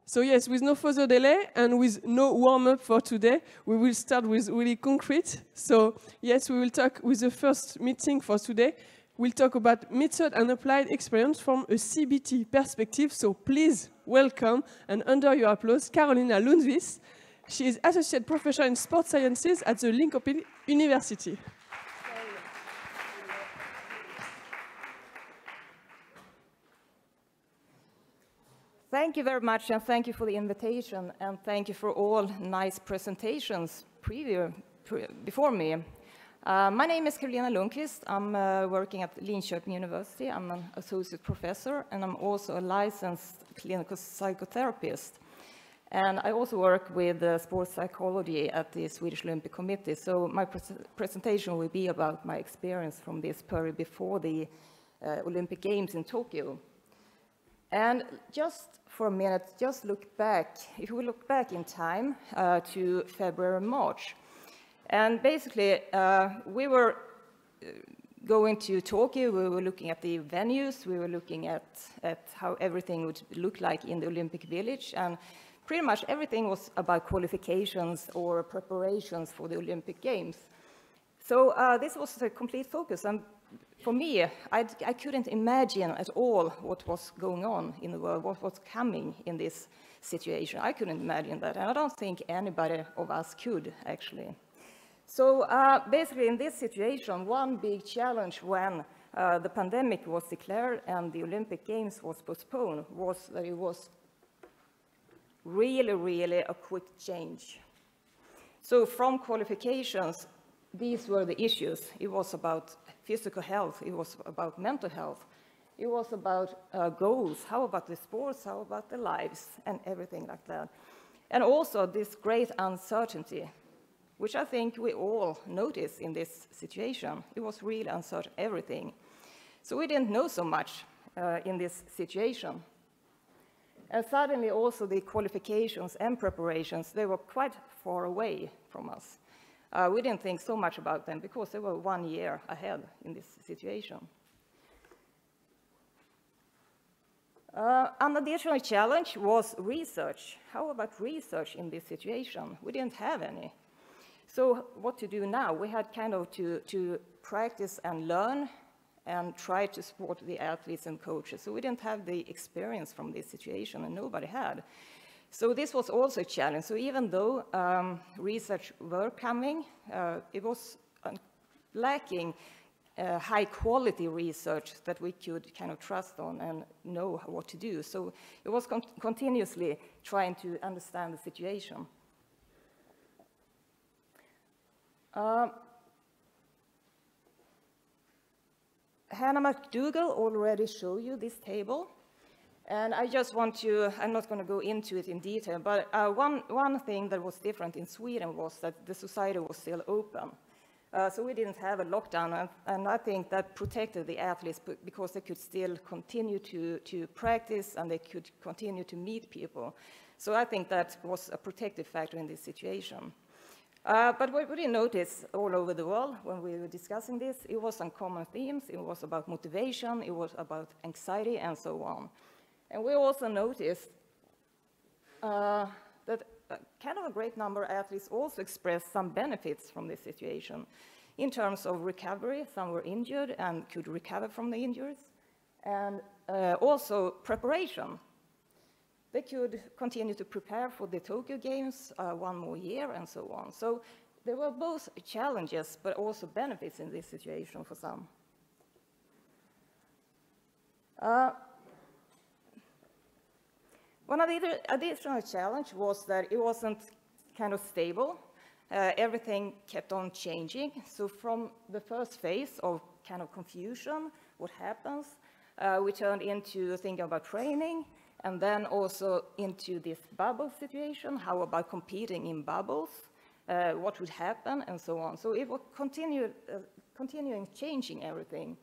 So yes, with no further delay and with no warm-up for today, we will start with really concrete. So yes, we will talk with the first meeting for today. We'll talk about method and applied experience from a CBT perspective. So please welcome, and under your applause, Carolina Lundqvist. She is Associate Professor in Sports Sciences at the Linköping University. Thank you very much, and thank you for the invitation, and thank you for all nice presentations before me. My name is Carolina Lundqvist. I'm working at Linköping University. I'm an associate professor, and I'm also a licensed clinical psychotherapist. And I also work with sports psychology at the Swedish Olympic Committee. So my presentation will be about my experience from this period before the Olympic Games in Tokyo. And just for a minute, just look back, if we look back in time to February, March. And basically, we were going to Tokyo, we were looking at the venues, we were looking at how everything would look like in the Olympic Village, and pretty much everything was about qualifications or preparations for the Olympic Games. So this was the complete focus, and for me, I couldn't imagine at all what was going on in the world, what was coming in this situation. I couldn't imagine that, and I don't think anybody of us could, actually. So basically, in this situation, one big challenge when the pandemic was declared and the Olympic Games was postponed was that it was really, really a quick change. So from qualifications, these were the issues. It was about physical health, it was about mental health, it was about goals, how about the sports, how about the lives, and everything like that. And also this great uncertainty, which I think we all noticed in this situation. It was really uncertain, everything. So we didn't know so much in this situation. And suddenly also the qualifications and preparations, they were quite far away from us. We didn't think so much about them because they were 1 year ahead in this situation. An additional challenge was research. How about research in this situation? We didn't have any. So what to do now? We had kind of to practice and learn and try to support the athletes and coaches. So we didn't have the experience from this situation, and nobody had. So this was also a challenge. So even though research were coming, it was lacking high quality research that we could kind of trust on and know what to do. So it was continuously trying to understand the situation. Hannah McDougall already showed you this table. And I just want to, I'm not going to go into it in detail, but one thing that was different in Sweden was that the society was still open. So we didn't have a lockdown, and I think that protected the athletes because they could still continue to practice and they could continue to meet people. So I think that was a protective factor in this situation. But what we noticed all over the world when we were discussing this, it was on common themes, it was about motivation, it was about anxiety, and so on. And we also noticed that kind of a great number of athletes also expressed some benefits from this situation. In terms of recovery, some were injured and could recover from the injuries, and also preparation. They could continue to prepare for the Tokyo Games 1 more year and so on. So there were both challenges but also benefits in this situation for some. One of the additional challenge was that it wasn't kind of stable. Everything kept on changing. So from the first phase of kind of confusion, what happens, we turned into thinking about training, and then also into this bubble situation, how about competing in bubbles, what would happen, and so on. So it was continuing changing everything.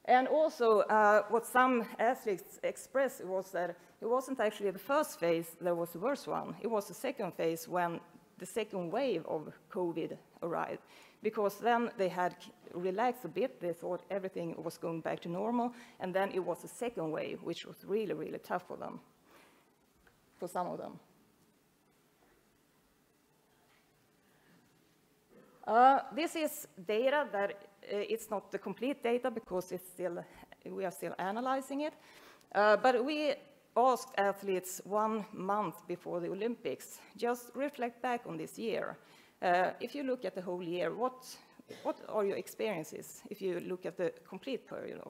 And also, what some athletes expressed was that it wasn't actually the first phase that was the worst one. It was the second phase when the second wave of COVID arrived, because then they had relaxed a bit. They thought everything was going back to normal, and then it was the second wave, which was really, really tough for them. for some of them. This is data that it's not the complete data because we are still analyzing it. But we asked athletes 1 month before the Olympics, just reflect back on this year. If you look at the whole year, what are your experiences if you look at the complete period?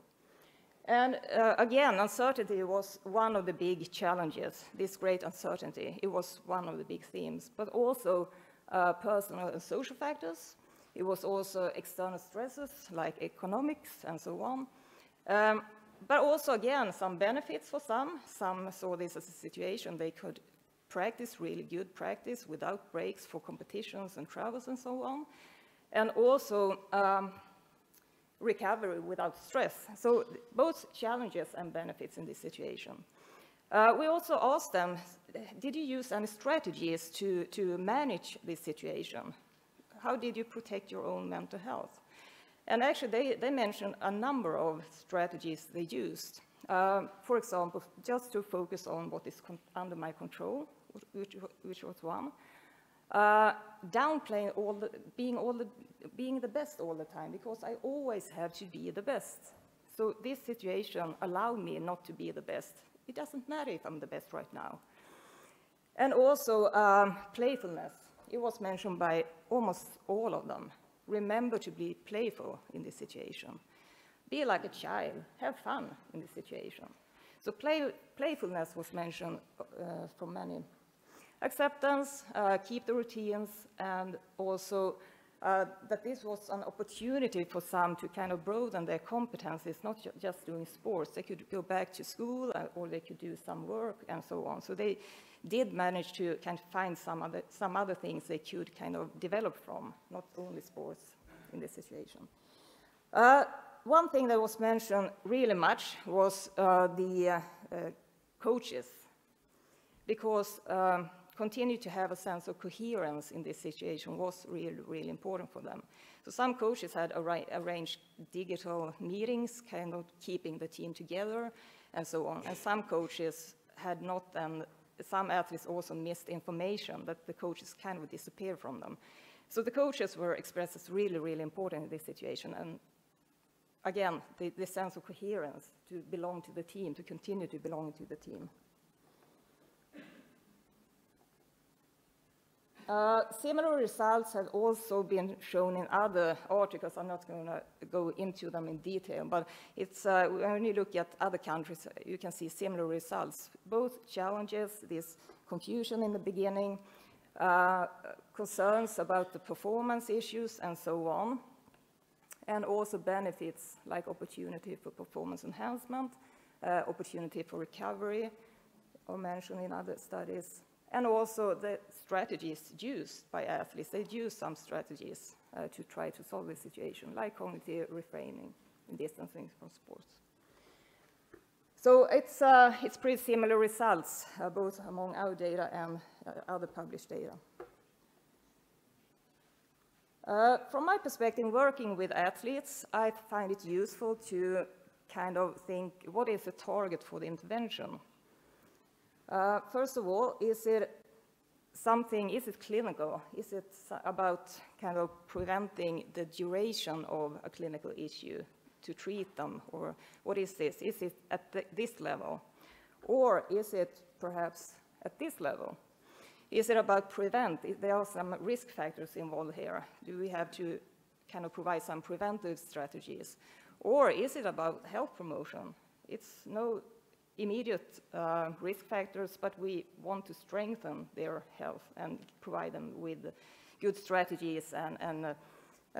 And again, uncertainty was one of the big challenges, this great uncertainty. It was one of the big themes, but also personal and social factors. It was also external stresses like economics and so on. But also, again, some benefits for some. Some saw this as a situation they could practice really good practice without breaks for competitions and travels and so on. And also recovery without stress. So both challenges and benefits in this situation. We also asked them, did you use any strategies to manage this situation? How did you protect your own mental health? And actually, they mentioned a number of strategies they used. For example, just to focus on what is under my control, which was one. Downplaying being the best all the time, because I always have to be the best. So this situation allowed me not to be the best. It doesn't matter if I'm the best right now. And also playfulness. It was mentioned by almost all of them. Remember to be playful in this situation. Be like a child. Have fun in this situation. So playfulness was mentioned from many. Acceptance, keep the routines, and also that this was an opportunity for some to kind of broaden their competencies, not just doing sports. They could go back to school or they could do some work and so on. So they did manage to kind of find some other things they could kind of develop from, not only sports in this situation. One thing that was mentioned really much was the coaches, because continue to have a sense of coherence in this situation was really, really important for them. So some coaches had arranged digital meetings, kind of keeping the team together and so on. And some coaches had not, and some athletes also missed information that the coaches kind of disappeared from them. So the coaches were expressed as really, really important in this situation. And again, the sense of coherence to belong to the team, to continue to belong to the team. Similar results have also been shown in other articles. I'm not going to go into them in detail, but it's, when you look at other countries, you can see similar results. Both challenges, this confusion in the beginning, concerns about the performance issues and so on, and also benefits like opportunity for performance enhancement, opportunity for recovery, or mentioned in other studies. And also the strategies used by athletes. They use some strategies to try to solve the situation, like cognitive reframing and distancing from sports. So it's pretty similar results, both among our data and other published data. From my perspective, working with athletes, I find it useful to kind of think, what is the target for the intervention? First of all, is it clinical? Is it about kind of preventing the duration of a clinical issue to treat them? Or what is this? Is it at this level? Or is it perhaps at this level? Is it about prevent? There are some risk factors involved here. Do we have to kind of provide some preventive strategies? Or is it about health promotion? It's no immediate risk factors, but we want to strengthen their health and provide them with good strategies and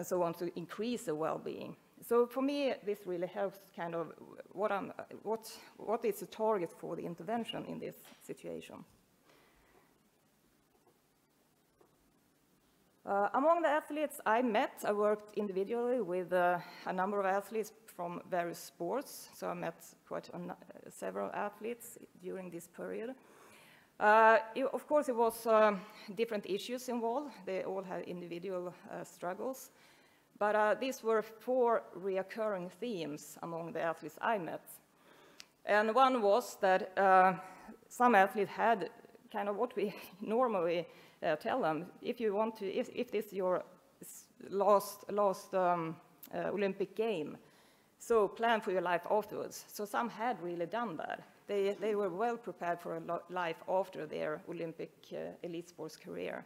so on to increase their well-being. So for me, this really helps kind of what is the target for the intervention in this situation. Among the athletes I met, I worked individually with a number of athletes from various sports, so I met several athletes during this period. Of course, it was different issues involved. They all had individual struggles, but these were 4 recurring themes among the athletes I met. And one was that some athletes had kind of what we normally tell them. If you want to, if this is your last Olympic game, so plan for your life afterwards. So some had really done that. They were well prepared for a life after their Olympic elite sports career.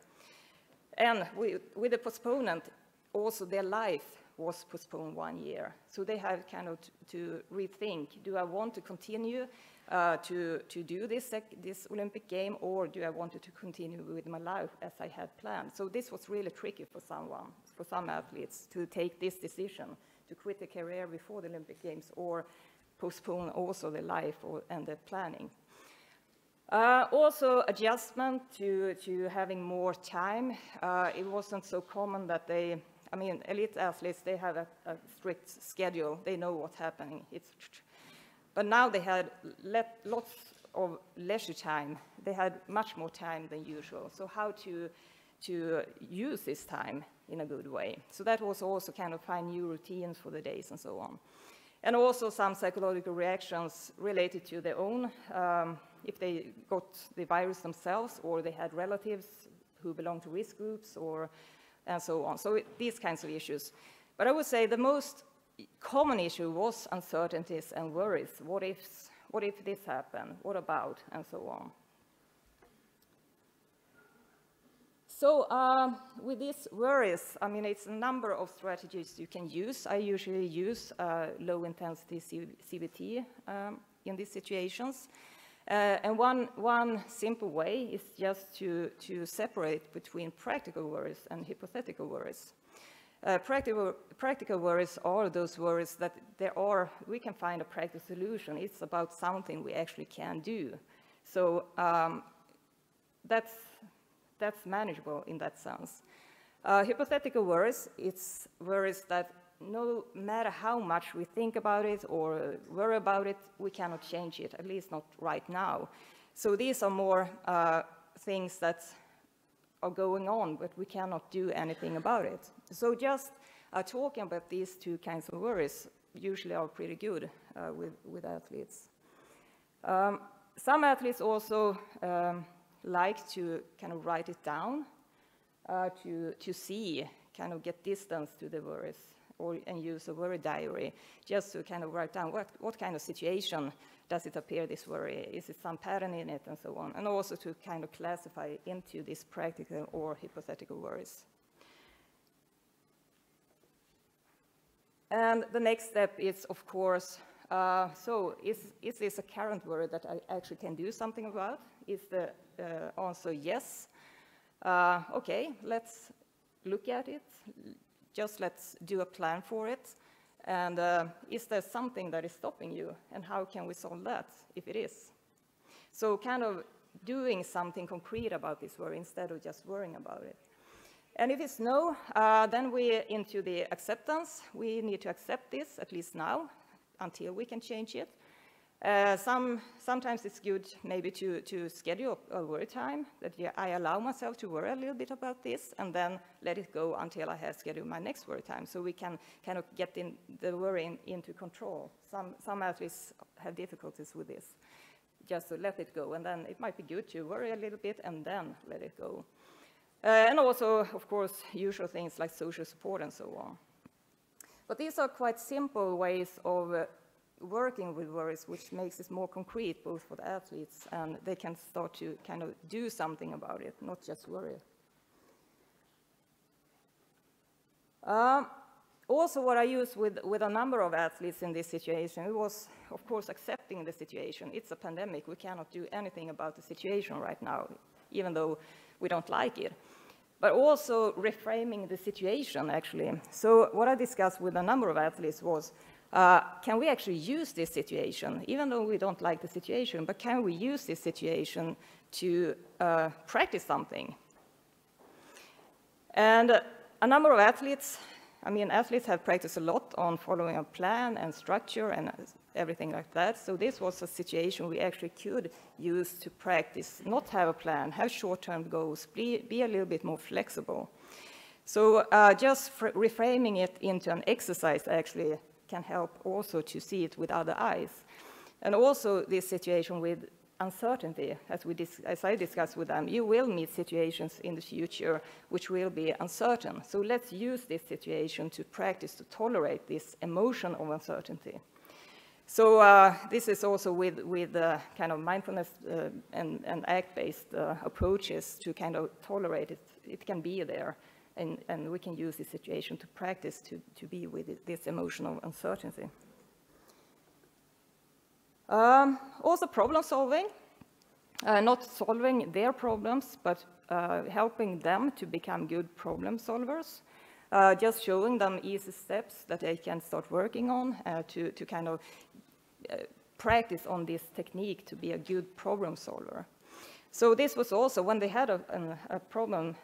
And with the postponement, also their life was postponed 1 year. So they had kind of to rethink, do I want to continue to do this Olympic game, or do I want to continue with my life as I had planned? So this was really tricky for some athletes to take this decision, to quit the career before the Olympic Games or postpone also the life and the planning. Also adjustment to having more time. It wasn't so common that elite athletes, they have a strict schedule. They know what's happening. But now they had lots of leisure time. They had much more time than usual. So how to use this time in a good way. So that was also kind of find new routines for the days and so on. And also some psychological reactions related to their own, if they got the virus themselves or they had relatives who belonged to risk groups and so on. So these kinds of issues. But I would say the most common issue was uncertainties and worries. What if this happened? What about? And so on. So with these worries, it's a number of strategies you can use. I usually use low-intensity CBT in these situations. And one simple way is just to separate between practical worries and hypothetical worries. Practical worries are those worries that we can find a practical solution. It's about something we actually can do. So that's manageable in that sense. Hypothetical worries, it's worries that no matter how much we think about it or worry about it, we cannot change it, at least not right now. So these are more things that are going on, but we cannot do anything about it. So just talking about these two kinds of worries usually are pretty good with athletes. Some athletes also like to kind of write it down to see, kind of get distance to the worries, and use a worry diary, just to kind of write down what kind of situation does it appear this worry, is it some pattern in it, and so on, and also to kind of classify into these practical or hypothetical worries. And the next step is, of course, so is this a current worry that I actually can do something about? Is the answer yes? Okay, let's look at it. Just let's do a plan for it. And is there something that is stopping you? And how can we solve that, if it is? So kind of doing something concrete about this worry instead of just worrying about it. And if it's no, then we're into the acceptance. We need to accept this, at least now, until we can change it. Sometimes it's good maybe to schedule a worry time, that I allow myself to worry a little bit about this and then let it go until I have scheduled my next worry time, so we can kind of get the worry into control. Some athletes have difficulties with this, just to let it go, and then it might be good to worry a little bit and then let it go. And also, of course, usual things like social support and so on. But these are quite simple ways of working with worries, which makes it more concrete, both for the athletes, and they can start to kind of do something about it, not just worry. Also, what I used with a number of athletes in this situation, it was, of course, accepting the situation. It's a pandemic. We cannot do anything about the situation right now, even though we don't like it. But also reframing the situation, actually. So what I discussed with a number of athletes was, can we actually use this situation, even though we don't like the situation, but can we use this situation to practice something? And a number of athletes, athletes have practiced a lot on following a plan and structure and everything like that. So this was a situation we actually could use to practice, not have a plan, have short-term goals, be a little bit more flexible. So just reframing it into an exercise actually can help also to see it with other eyes. And also this situation with uncertainty, as I discussed with them. You will meet situations in the future which will be uncertain. So let's use this situation to practice to tolerate this emotion of uncertainty. So this is also with kind of mindfulness and act-based approaches to kind of tolerate it. It can be there, and we can use this situation to practice to be with this emotional uncertainty. Also problem solving, not solving their problems, but helping them to become good problem solvers. Just showing them easy steps that they can start working on to kind of practice on this technique to be a good problem solver. So this was also, when they had a problem,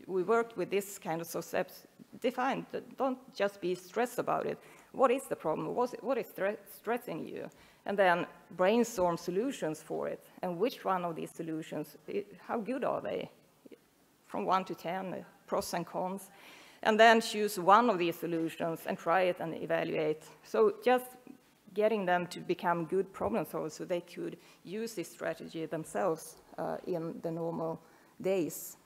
we worked with this kind of steps, defined, don't just be stressed about it. What is the problem? What is stressing you? And then brainstorm solutions for it. And which one of these solutions, how good are they? From 1 to 10, pros and cons. And then choose one of these solutions and try it and evaluate. So just getting them to become good problem solvers so they could use this strategy themselves in the normal days.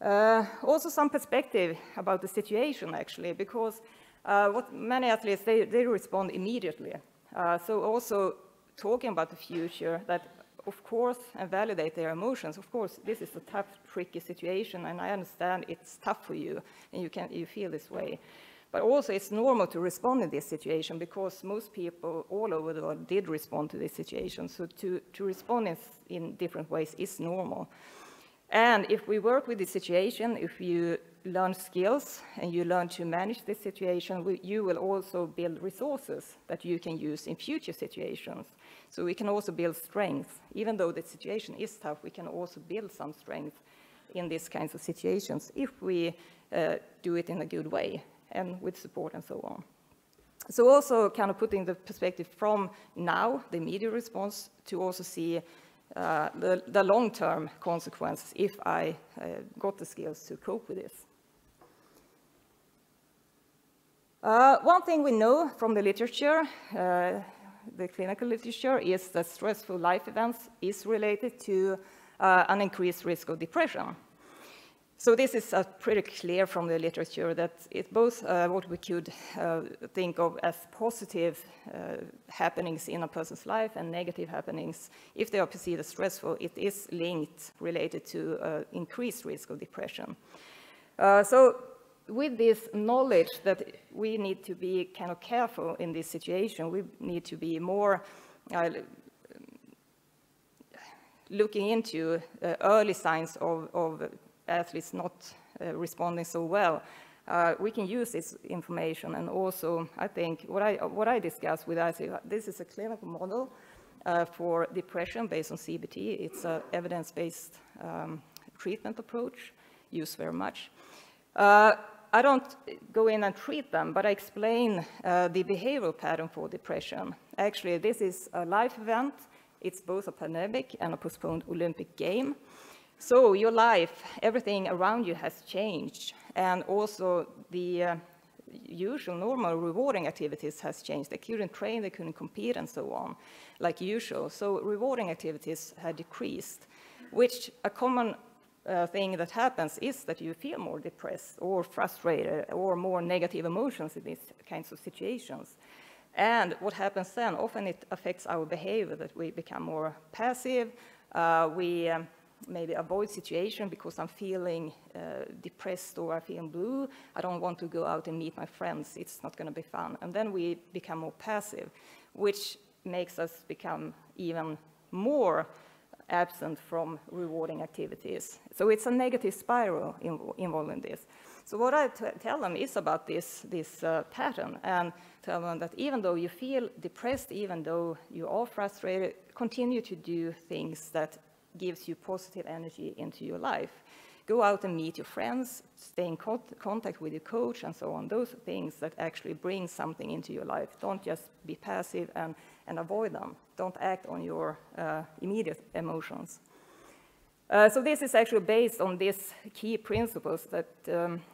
Also some perspective about the situation, actually, because what many athletes, they respond immediately. So also talking about the future, that of course, and validate their emotions. Of course, this is a tough, tricky situation, and I understand it's tough for you, and you feel this way. But also, it's normal to respond in this situation because most people all over the world did respond to this situation. So to respond in different ways is normal. And if we work with this situation, if you learn skills and you learn to manage this situation, you will also build resources that you can use in future situations. So we can also build strength. Even though the situation is tough, we can also build some strength in these kinds of situations if we do it in a good way and with support and so on. So also kind of putting the perspective from now, the immediate response, to also see the long-term consequences if I got the skills to cope with this. One thing we know from the literature, the clinical literature, is that stressful life events is related to an increased risk of depression. So this is pretty clear from the literature that it's both what we could think of as positive happenings in a person's life and negative happenings. If they are perceived as stressful, it is linked, related to increased risk of depression. So with this knowledge that we need to be kind of careful in this situation, we need to be more looking into early signs of athletes not responding so well. We can use this information, and also I think what I discussed with INSEP, this is a clinical model for depression based on CBT. It's an evidence-based treatment approach, used very much. I don't go in and treat them, but I explain the behavioral pattern for depression. Actually, this is a life event. It's both a pandemic and a postponed Olympic game. So your life, everything around you has changed, and also the usual, normal, rewarding activities has changed. They couldn't train, they couldn't compete, and so on, like usual. So rewarding activities had decreased, which a common thing that happens is that you feel more depressed or frustrated or more negative emotions in these kinds of situations. And what happens then, often it affects our behavior, that we become more passive, we maybe avoid situation because I'm feeling depressed or I feel blue. I don't want to go out and meet my friends. It's not going to be fun. And then we become more passive, which makes us become even more absent from rewarding activities. So it's a negative spiral involved in this. So what I tell them is about this pattern, and tell them that even though you feel depressed, even though you are frustrated, continue to do things that gives you positive energy into your life. Go out and meet your friends, stay in contact with your coach, and so on. Those things that actually bring something into your life. Don't just be passive and avoid them. Don't act on your immediate emotions. So this is actually based on these key principles that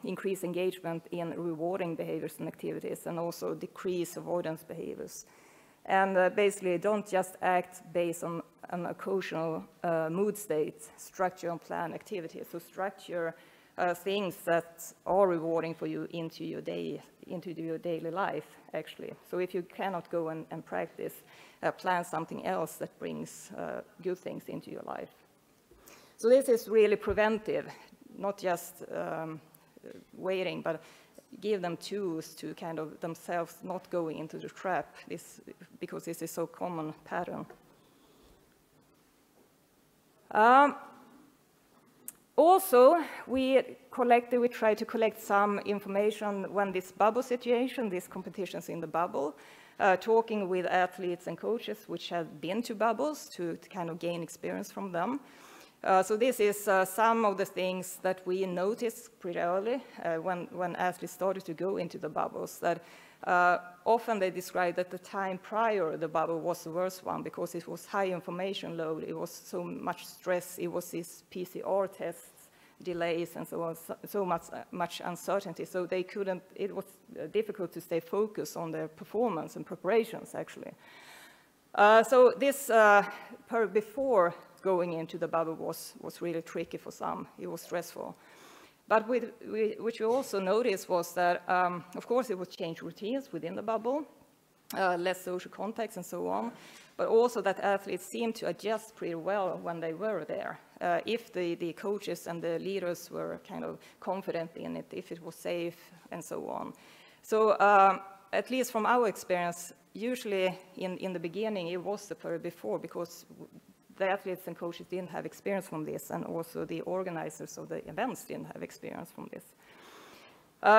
increase engagement in rewarding behaviors and activities, and also decrease avoidance behaviors. And basically, don't just act based on an occasional mood state, structure and plan activities. So structure things that are rewarding for you into your daily life, actually. So if you cannot go and practice, plan something else that brings good things into your life. So this is really preventive, not just waiting, but give them tools to kind of themselves not go into the trap, because this is so common pattern. Also, we try to collect some information when this bubble situation, these competitions in the bubble, talking with athletes and coaches which have been to bubbles to kind of gain experience from them. So this is some of the things that we noticed pretty early when athletes started to go into the bubbles, that often they described that the time prior the bubble was the worst one because it was high information load, it was so much stress, it was these PCR tests, delays and so on, so much uncertainty. So they couldn't, it was difficult to stay focused on their performance and preparations actually. So this before going into the bubble was really tricky for some, it was stressful. But which we also noticed was that, of course, it would change routines within the bubble, less social contacts and so on, but also that athletes seemed to adjust pretty well when they were there. If the coaches and the leaders were kind of confident in it, if it was safe and so on. So at least from our experience, usually in the beginning, it was the period before because the athletes and coaches didn't have experience from this, and also the organizers of the events didn't have experience from this.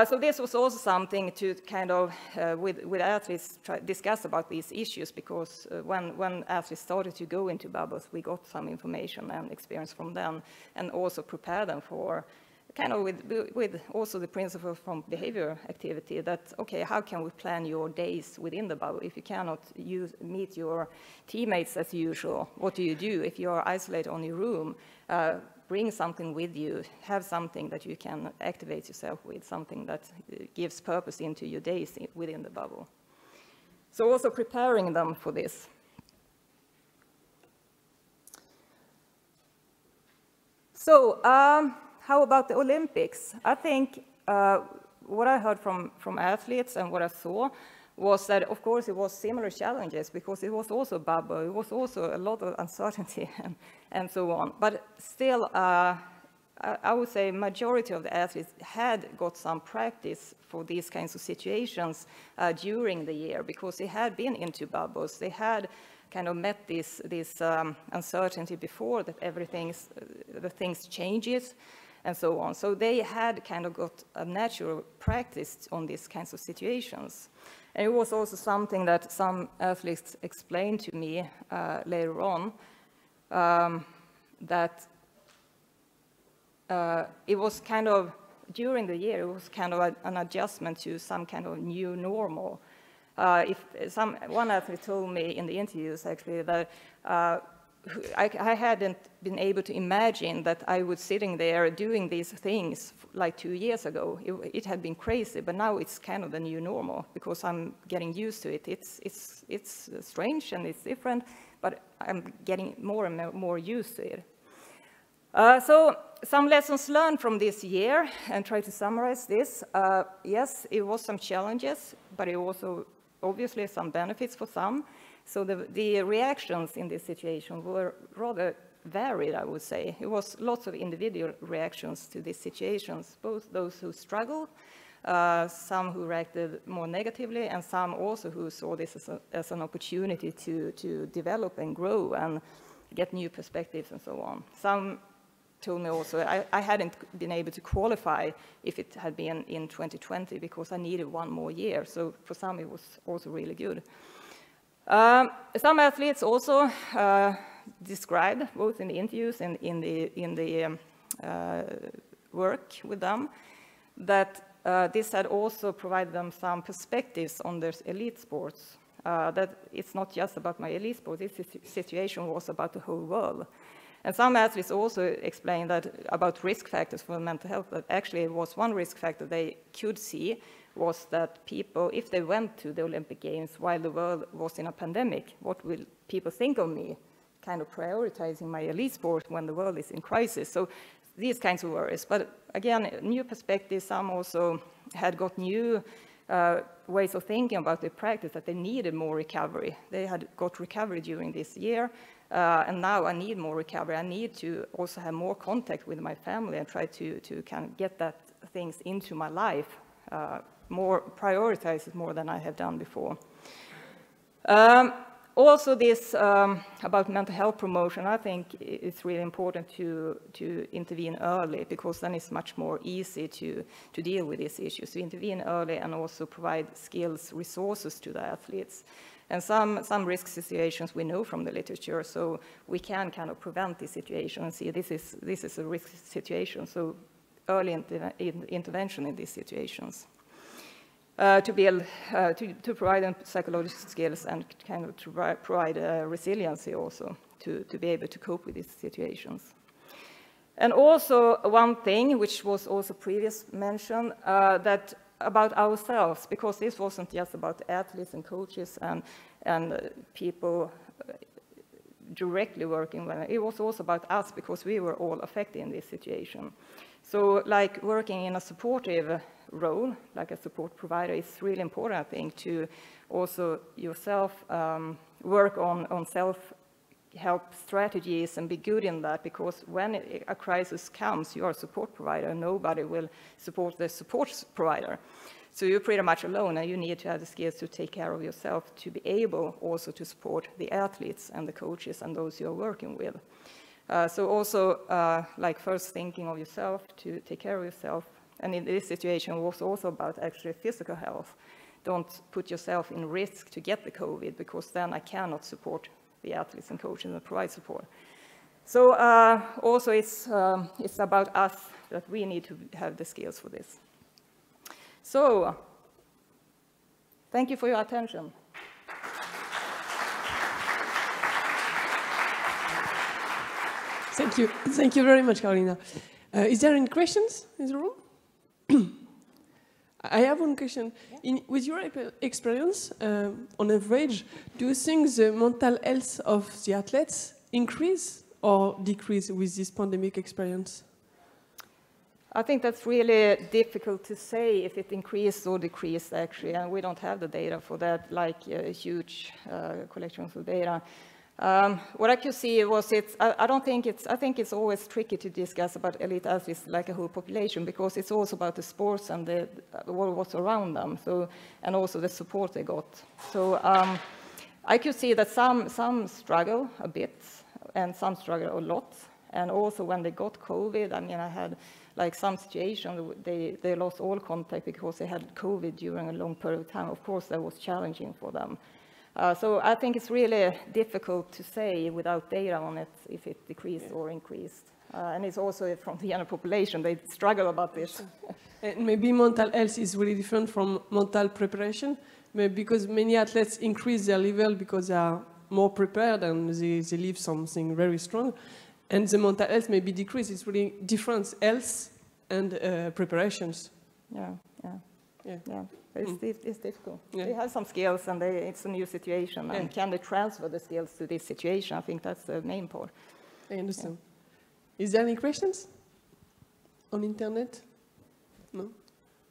So this was also something to kind of, with athletes, discuss about these issues, because when athletes started to go into bubbles, we got some information and experience from them, and also prepare them for kind of with also the principle from behavior activity that, okay, how can we plan your days within the bubble? If you cannot meet your teammates as usual, what do you do? If you are isolated on your room, bring something with you, have something that you can activate yourself with, something that gives purpose into your days within the bubble. So also preparing them for this. So, how about the Olympics? I think what I heard from athletes and what I saw was that, of course, it was similar challenges because it was also a bubble, it was also a lot of uncertainty and so on. But still, I would say majority of the athletes had got some practice for these kinds of situations during the year because they had been into bubbles. They had kind of met this uncertainty before that the things changes and so on. So they had kind of got a natural practice on these kinds of situations. And it was also something that some athletes explained to me later on, that it was kind of, during the year, it was kind of an adjustment to some kind of new normal. One athlete told me in the interviews actually that I hadn't been able to imagine that I was sitting there doing these things like 2 years ago. It had been crazy, but now it's kind of the new normal because I'm getting used to it. It's strange and it's different, but I'm getting more and more used to it. So some lessons learned from this year, and try to summarize this. Yes, it was some challenges, but it also obviously some benefits for some. So the reactions in this situation were rather varied, I would say. It was lots of individual reactions to these situations, both those who struggled, some who reacted more negatively, and some also who saw this as an opportunity to develop and grow and get new perspectives and so on. Some told me also I hadn't been able to qualify if it had been in 2020 because I needed one more year. So for some it was also really good. Some athletes also described, both in the interviews and in the work with them, that this had also provided them some perspectives on their elite sports. That it's not just about my elite sport, this situation was about the whole world. And some athletes also explained that about risk factors for mental health, that actually it was one risk factor they could see was that people, if they went to the Olympic Games while the world was in a pandemic, what will people think of me? Kind of prioritizing my elite sport when the world is in crisis. So these kinds of worries. But again, new perspectives, some also had got new ways of thinking about their practice, that they needed more recovery. They had got recovery during this year, and now I need more recovery. I need to also have more contact with my family and try to kind of get that things into my life, more prioritize it more than I have done before. Also this about mental health promotion, I think it's really important to intervene early, because then it's much more easy to deal with these issues. To intervene early and also provide skills, resources to the athletes. And some risk situations we know from the literature, so we can kind of prevent this situation and see this is a risk situation, so early intervention in these situations. To be able to provide them psychological skills and kind of to provide resiliency also to be able to cope with these situations. And also one thing which was also previously mentioned, that about ourselves, because this wasn't just about athletes and coaches and people directly working with it. It was also about us, because we were all affected in this situation. So like working in a supportive role, like a support provider, is really important, I think, to also yourself work on self-help strategies and be good in that, because when a crisis comes, you are a support provider, and nobody will support the support provider. So you're pretty much alone, and you need to have the skills to take care of yourself to be able also to support the athletes and the coaches and those you're working with. So also, like first thinking of yourself to take care of yourself. And in this situation, it was also about actually physical health. Don't put yourself in risk to get the COVID, because then I cannot support the athletes and coaches and provide support. So also it's about us, that we need to have the skills for this. So thank you for your attention. Thank you very much, Carolina. Is there any questions in the room? I have one question. With your experience, on average, do you think the mental health of the athletes increase or decrease with this pandemic experience? I think that's really difficult to say if it increased or decreased, actually, and we don't have the data for that, like huge collections of data. What I could see was I think it's always tricky to discuss about elite athletes like a whole population, because it's also about the sports and what's around them, so, and also the support they got. So I could see that some struggle a bit and some struggle a lot. And also when they got COVID, I mean, I had like some situations, they lost all contact because they had COVID during a long period of time. Of course, that was challenging for them. So I think it's really difficult to say without data on it if it decreased or increased. And it's also from the general population, they struggle about this. And maybe mental health is really different from mental preparation, maybe because many athletes increase their level because they are more prepared and they live something very strong. And the mental health may be decreased. It's really different health and preparations. Yeah. It's difficult. Yeah. They have some skills, and it's a new situation. And can they transfer the skills to this situation? I think that's the main part. I understand. Yeah. Is there any questions on internet? No?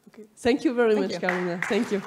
Okay. Thank you very much, Carolina. Thank you.